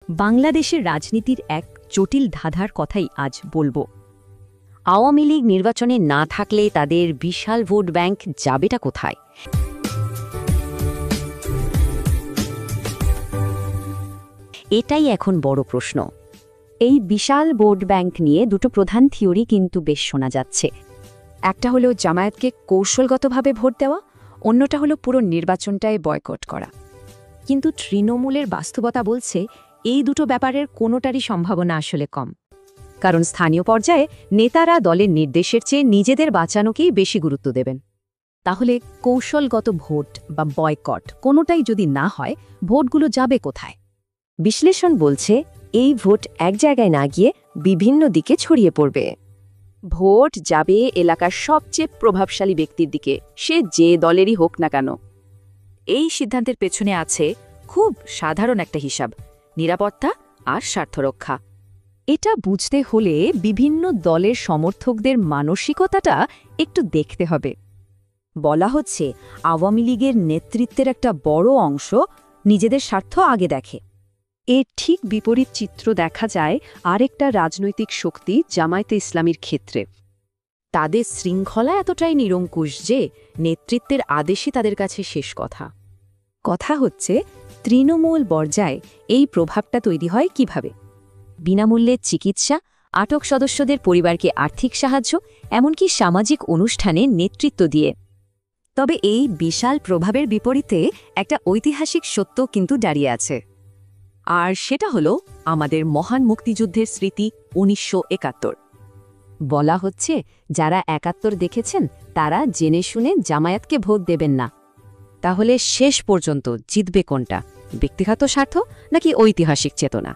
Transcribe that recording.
বাংলাদেশের রাজনীতির এক জটিল ধাঁধার কথাই আজ বলবো। আওয়ামী লীগ নির্বাচনে না থাকলে তাদের বিশাল ভোট ব্যাংক যাবেটা কোথায়? এটাই এখন বড় প্রশ্ন। এই বিশাল ভোট ব্যাংক নিয়ে দুটো প্রধান থিওরি কিন্তু বেশ শোনা যাচ্ছে। একটা হলো জামায়াতকে কৌশলগতভাবে ভোট দেওয়া, অন্যটা হলো পুরো নির্বাচনটায় বয়কট করা। কিন্তু তৃণমূলের বাস্তবতা বলছে এই দুটো ব্যাপারের কোনোটারই সম্ভাবনা আসলে কম। কারণ স্থানীয় পর্যায়ে নেতারা দলের নির্দেশের চেয়ে নিজেদের বাঁচানোকেই বেশি গুরুত্ব দেবেন। তাহলে কৌশলগত ভোট বা বয়কট কোনোটাই যদি না হয়, ভোটগুলো যাবে কোথায়? বিশ্লেষণ বলছে এই ভোট এক জায়গায় না গিয়ে বিভিন্ন দিকে ছড়িয়ে পড়বে। ভোট যাবে এলাকার সবচেয়ে প্রভাবশালী ব্যক্তির দিকে, সে যে দলেরই হোক না কেন। এই সিদ্ধান্তের পেছনে আছে খুব সাধারণ একটা হিসাব: নিরাপত্তা আর স্বার্থরক্ষা। এটা বুঝতে হলে বিভিন্ন দলের সমর্থকদের মানসিকতাটা একটু দেখতে হবে। বলা হচ্ছে আওয়ামী লীগের নেতৃত্বের একটা বড় অংশ নিজেদের স্বার্থ আগে দেখে। এর ঠিক বিপরীত চিত্র দেখা যায় আরেকটা রাজনৈতিক শক্তি জামায়াতে ইসলামীর ক্ষেত্রে। তাদের শৃঙ্খলা এতটাই নিরঙ্কুশ যে নেতৃত্বের আদেশই তাদের কাছে শেষ কথা। কথা হচ্ছে তৃণমূল পর্যায়ে এই প্রভাবটা তৈরি হয় কিভাবে? বিনামূল্যে চিকিৎসা, আটক সদস্যদের পরিবারকে আর্থিক সাহায্য, এমনকি সামাজিক অনুষ্ঠানে নেতৃত্ব দিয়ে। তবে এই বিশাল প্রভাবের বিপরীতে একটা ঐতিহাসিক সত্য কিন্তু দাঁড়িয়ে আছে। আর সেটা হলো আমাদের মহান মুক্তিযুদ্ধের স্মৃতি ১৯৭১। বলা হচ্ছে যারা ৭১ দেখেছেন তারা জেনে শুনে জামায়াতকে ভোট দেবেন না। তাহলে শেষ পর্যন্ত জিতবে কোনটা? ব্যক্তিগত স্বার্থ নাকি ঐতিহাসিক চেতনা?